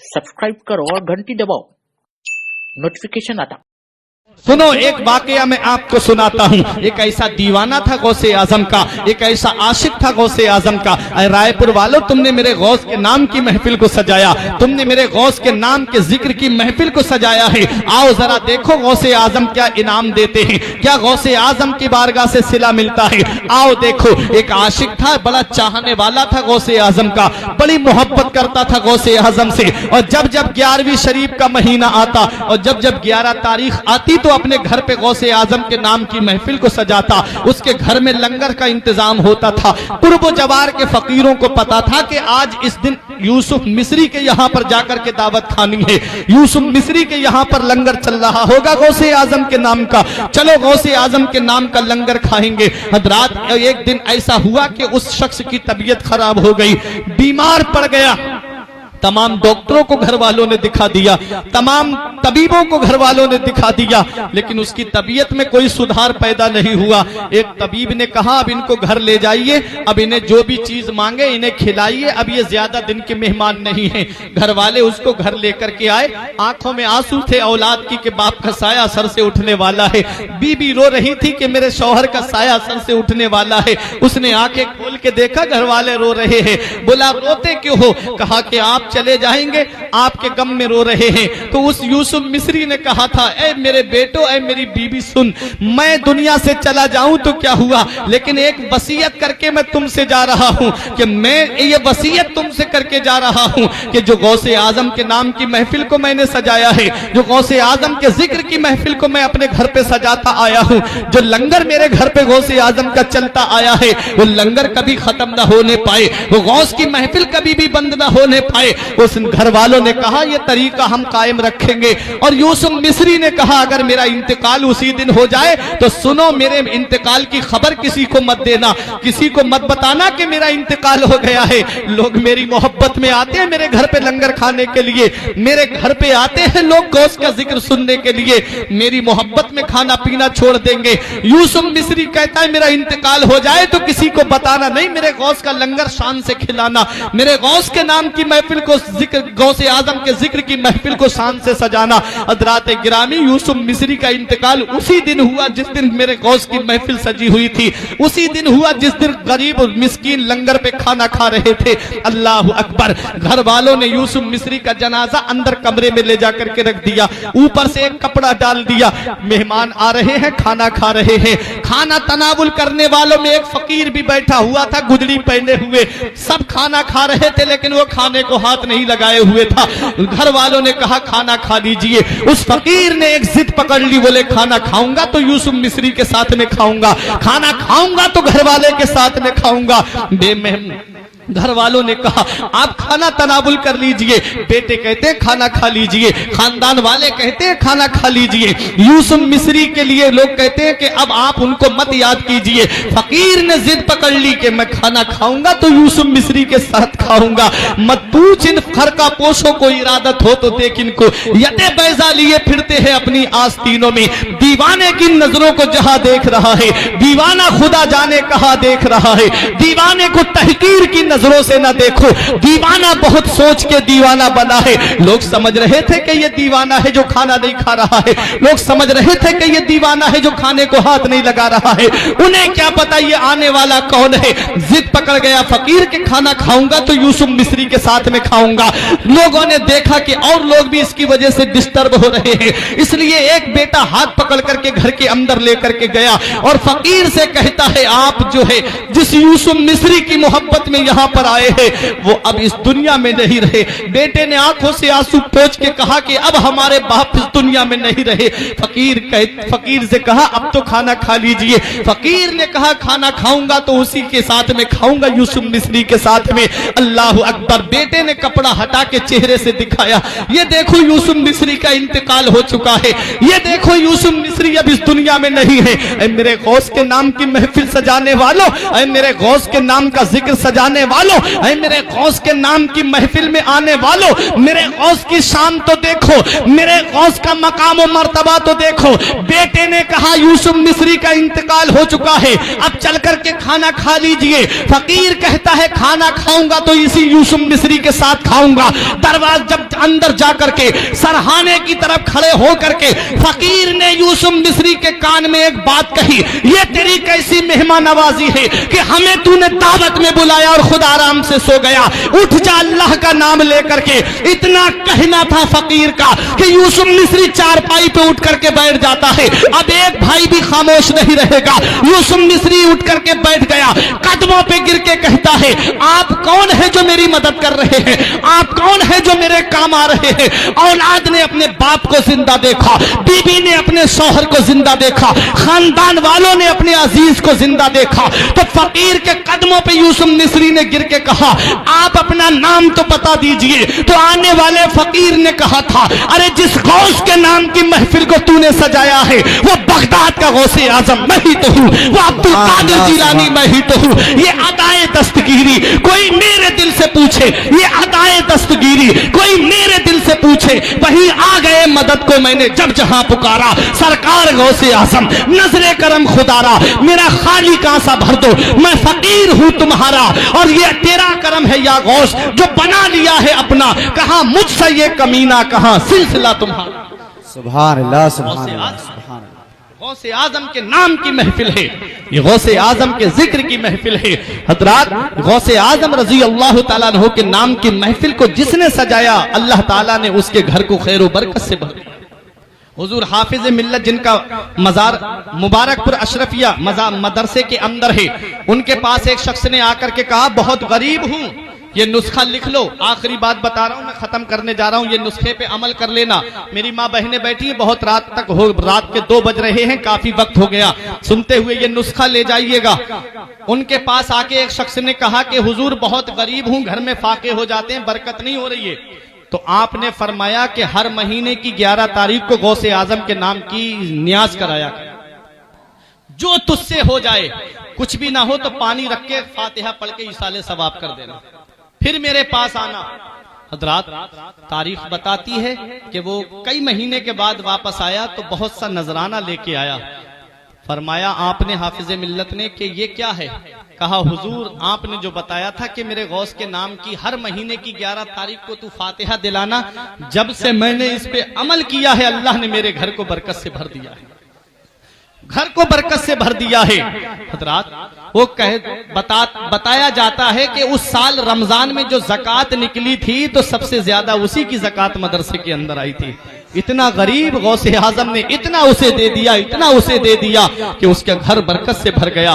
Subscribe करो और घंटी दबाओ, नोटिफिकेशन आता। सुनो, एक वाकया मैं आपको सुनाता हूँ। एक ऐसा दीवाना था गौसे आजम का, एक ऐसा आशिक था गौसे आजम का। रायपुर वालों, तुमने मेरे गौस के नाम की महफिल को सजाया, तुमने मेरे गौस के नाम के जिक्र की महफिल को सजाया है। आओ जरा देखो गौसे आजम क्या इनाम देते हैं, क्या गौसे आजम की बारगाह से सिला मिलता है। आओ देखो, एक आशिक था, बड़ा चाहने वाला था गौसे आजम का, बड़ी मोहब्बत करता था गौसे आजम से। और जब जब 11वीं शरीफ का महीना आता और जब जब 11 तारीख आती तो अपने घर पे गौसे आजम के नाम की महफिल को सजाता। उसके घर में लंगर का इंतजाम होता था। कुर्ब जवार के फकीरों को पता था कि आज इस दिन यूसुफ मिस्री के यहाँ पर जाकर के दावत खानी है, यूसुफ मिस्री के यहाँ पर लंगर चल रहा होगा गौसे आजम के नाम का। चलो गौसे आजम के नाम का लंगर खाएंगे। हजरात, एक दिन ऐसा हुआ कि उस शख्स की तबीयत खराब हो गई, बीमार पड़ गया। तमाम डॉक्टरों को घर वालों ने दिखा दिया, तमाम तबीबों को घर वालों ने दिखा दिया, लेकिन उसकी तबीयत में कोई सुधार पैदा नहीं हुआ। एक तबीब ने कहा, अब इनको घर ले जाइए, अब इन्हें जो भी चीज मांगे इन्हें खिलाइए, अब ये ज्यादा दिन के मेहमान नहीं हैं। घर वाले उसको घर लेकर के आए, आंखों में आंसू थे औलाद की कि बाप का साया सर से उठने वाला है। बीबी रो रही थी कि मेरे शौहर का साया सर से उठने वाला है। उसने आंखें खोल के देखा, घर वाले रो रहे हैं। बोला, रोते क्यों हो? कहा कि आप चले जाएंगे, आपके गम में रो रहे हैं। तो उस यूसुफ मिस्री ने कहा था, ऐ मेरे बेटो, ऐ मेरी बीबी, सुन, मैं दुनिया से चला जाऊं तो क्या हुआ, लेकिन एक वसीयत करके मैं तुमसे जा रहा हूं कि मैं ये वसीयत तुमसे करके जा रहा हूं कि जो गौसे आजम के नाम की महफिल को मैंने सजाया है, जो गौसे आजम के जिक्र की महफिल को मैं अपने घर पे सजाता आया हूं, जो लंगर मेरे घर पे गौसे आजम का चलता आया है, वो लंगर कभी खत्म ना होने पाए, वो गौस की महफिल कभी भी बंद ना होने पाए। उस घर वालों ने कहा, ये तरीका हम कायम रखेंगे। और यूसुफ मिस्री ने कहा, अगर मेरा इंतकाल उसी दिन हो जाए तो सुनो, मेरे इंतकाल की खबर किसी को मत देना, किसी को मत बताना कि मेरा इंतकाल हो गया है। लोग मेरी मोहब्बत में आते हैं मेरे घर पे लंगर खाने के लिए, मेरे घर पे आते हैं लोग गौस का जिक्र सुनने के लिए, मेरी मोहब्बत में खाना पीना छोड़ देंगे। यूसुफ मिस्री कहता है, मेरा इंतकाल हो जाए तो किसी को बताना नहीं, मेरे गौस का लंगर शान से खिलाना, मेरे गौस के नाम की महफिल को जिक्र, गौसे आजम के जिक्र की महफिल को शान से सजाना। हज़रात गिरामी, यूसुफ मिस्री का इंतकाल उसी दिन हुआ जिस दिन मेरे गौस की महफिल सजी हुई थी, उसी दिन हुआ जिस दिन गरीब और मिस्कीन लंगर पे खाना खा रहे थे। अल्लाह अकबर। घर वालों ने यूसुफ मिस्री का जनाजा अंदर कमरे में ले जाकर के रख दिया, ऊपर से एक कपड़ा डाल दिया। मेहमान आ रहे हैं, खाना खा रहे हैं। खाना तनावुल करने वालों में एक फकीर भी बैठा हुआ था, गुदड़ी पहने हुए। सब खाना खा रहे थे, लेकिन वो खाने को हाथ नहीं लगाए हुए था। घर वालों ने कहा, खाना खा लीजिए। उस फकीर ने एक जिद पकड़ ली, बोले, खाना खाऊंगा तो यूसुफ मिस्री के साथ में खाऊंगा, खाना खाऊंगा तो घर वाले के साथ में खाऊंगा। घर वालों ने कहा, आप खाना तनावुल कर लीजिए। बेटे कहते हैं खाना खा लीजिए, खानदान वाले कहते हैं खाना खा लीजिए। यूसुफ मिस्री के लिए लोग कहते हैं कि अब आप उनको मत याद कीजिए। फकीर ने जिद पकड़ ली कि मैं खाना खाऊंगा तो यूसुफ मिस्री के साथ खाऊंगा। मत पूछ इन खरका पोशों को इरादत हो तो देख इनको, यते बैजा लिए फिरते हैं अपनी आस्तीनों में। दीवाने की नजरों को जहां देख रहा है, दीवाना खुदा जाने कहां देख रहा है। दीवाने को तहकीर की नजरों से ना देखो, दीवाना बहुत सोच के दीवाना बना है। लोग समझ रहे थे कि ये दीवाना है जो खाना नहीं खा रहा है, लोग समझ रहे थे कि ये दीवाना है जो खाने को हाथ नहीं लगा रहा है। उन्हें क्या पता ये आने वाला कौन है। जिद पकड़ गया फकीर के, खाना खाऊंगा तो यूसुफ मिस्री के साथ में खाऊंगा। लोगों ने देखा कि और लोग भी इसकी वजह से डिस्टर्ब हो रहे हैं, इसलिए एक बेटा हाथ पकड़ करके घर के अंदर लेकर के गया और फकीर से कहता है, आप जो है जिस यूसुफ मिस्री की मोहब्बत में यहाँ पर आए हैं, वो अब इस दुनिया में नहीं रहे। बेटे ने आंखों से आंसू पोंछ के कहा कि अब हमारे बाप इस दुनिया में नहीं रहे। फकीर से कहा, अब तो खाना खा लीजिए। फकीर ने कहा, खाना खाऊंगा तो उसी के साथ में खाऊंगा, यूसुफ मिस्री के साथ में। अल्लाह अकबर। बेटे ने कपड़ा हटा के चेहरे से दिखाया, ये देखो यूसुफ मिस्री का इंतकाल हो चुका है, ये देखो यूसुफ मिस्री अब इस दुनिया में नहीं है। मेरे गौस के नाम की महफिल सजाने वालों, मेरे गौस के नाम का जिक्र सजाने वालों, ऐ मेरे गौस के नाम की महफिल में आने वालों, मेरे गौस की शान तो देखो, मेरे गौस का मकाम और मर्तबा तो देखो। बेटे ने कहा यूसुफ मिस्री का इंतकाल हो चुका है, अब चल करके खाना खा लीजिए। फकीर कहता है खाना खाऊंगा तो इसी यूसुफ मिस्री के साथ खाऊंगा। दरवाजा जब अंदर जाकर के सरहाने की तरफ खड़े हो करके फकीर ने यूसुफ मिस्री के कान में एक बात कही, ये तेरी कैसी मेहमान नवाजी है कि हमें तूने दावत में बुलाया और खुद आराम से सो गया। उठ जा अल्लाह का नाम लेकर के। इतना कहना था फकीर का कि यूसुफ मिस्री चारपाई पे उठ करके बैठ जाता है। अब एक भाई भी खामोश नहीं रहेगा। यूसुफ मिस्री उठ करके बैठ गया, कदमों पे गिर के कहता है आप कौन है जो मेरी मदद कर रहे हैं, आप कौन है जो मेरे काम आ रहे हैं। औलाद ने अपने बाप को जिंदा देखा, बीबी ने अपने शौहर को जिंदा देखा, खानदान वालों ने अपने अजीज को जिंदा देखा। तो फकीर के कदमों पे यूसुफ मिस्री ने गिर के कहा आप अपना नाम तो बता दीजिए। तो आने वाले फकीर ने कहा था अरे जिस गौस के नाम की महफिल को तूने सजाया है वो बगदाद का गौसे आजम मैं ही तो हूँ, वो अब्दुल कादिर जिलानी मैं ही तो हूँ। ये अदाए दस्तगीरी कोई मेरे दिल से पूछे, ये अदाए दस्तगीरी कोई मेरे दिल से पूछे, वही आ गए मदद को मैंने जब जहां पुकारा। सरकार गौसे आजम नजरे करम खुदारा, मेरा खाली कांसा भर दो, मैं फकीर हूं तुम्हारा और ये तेरा करम है या गौस जो बना लिया है अपना। कहा मुझसे ये कमीना, कहा सिलसिला तुम्हारा। सुभान अल्लाह, सुभान अल्लाह, सुभान अल्लाह। गौसे आजम के नाम की महफिल है, ये गौसे आजम के जिक्र की महफिल है। हजरात गौसे आजम रजी अल्लाह ताला अन्हु के नाम की महफिल को जिसने सजाया अल्लाह ताला ने उसके घर को खैर बरकत से भर दिया। हुजूर हाफिज मिल्लत जिनका मजार मुबारकपुर अशरफिया मदरसे के अंदर है, उनके पास एक शख्स ने आकर के कहा बहुत गरीब हूं, ये नुस्खा लिख लो, आखिरी बात बता रहा हूं, मैं खत्म करने जा रहा हूं, ये नुस्खे पे अमल कर लेना। मेरी माँ बहनें बैठी हैं, बहुत रात तक हो, रात के 2 बज रहे हैं, काफी वक्त हो गया, सुनते हुए ये नुस्खा ले जाइएगा। उनके पास आके एक शख्स ने कहा कि हुजूर बहुत गरीब हूं, घर में फाके हो जाते हैं, बरकत नहीं हो रही है। तो आपने फरमाया कि हर महीने की 11 तारीख को गौसे आजम के नाम की न्याज कराया, जो तुझसे हो जाए, कुछ भी ना हो तो पानी रख के फातिहा पढ़ के इसाले सवाब कर देना, फिर मेरे पास आना। हजरात तारीख बताती है कि वो कई महीने के बाद वापस आया तो बहुत सा नजराना लेके आया। फरमाया आपने हाफिज मिल्लत ने कि ये क्या है। कहा हुजूर आपने जो बताया था कि मेरे गौस के नाम की हर महीने की 11 तारीख को तू फातिहा दिलाना, जब से मैंने इस पे अमल किया है अल्लाह ने मेरे घर को बरकत से भर दिया है, घर को बरकत से भर दिया है। हजरात वो बताया जाता है कि उस साल रमजान में जो ज़कात निकली थी तो सबसे ज्यादा उसी की ज़कात मदरसे के अंदर आई थी। इतना गरीब गौसे आजम ने इतना उसे दे दिया, इतना उसे दे दिया कि उसका घर बरकत से भर गया।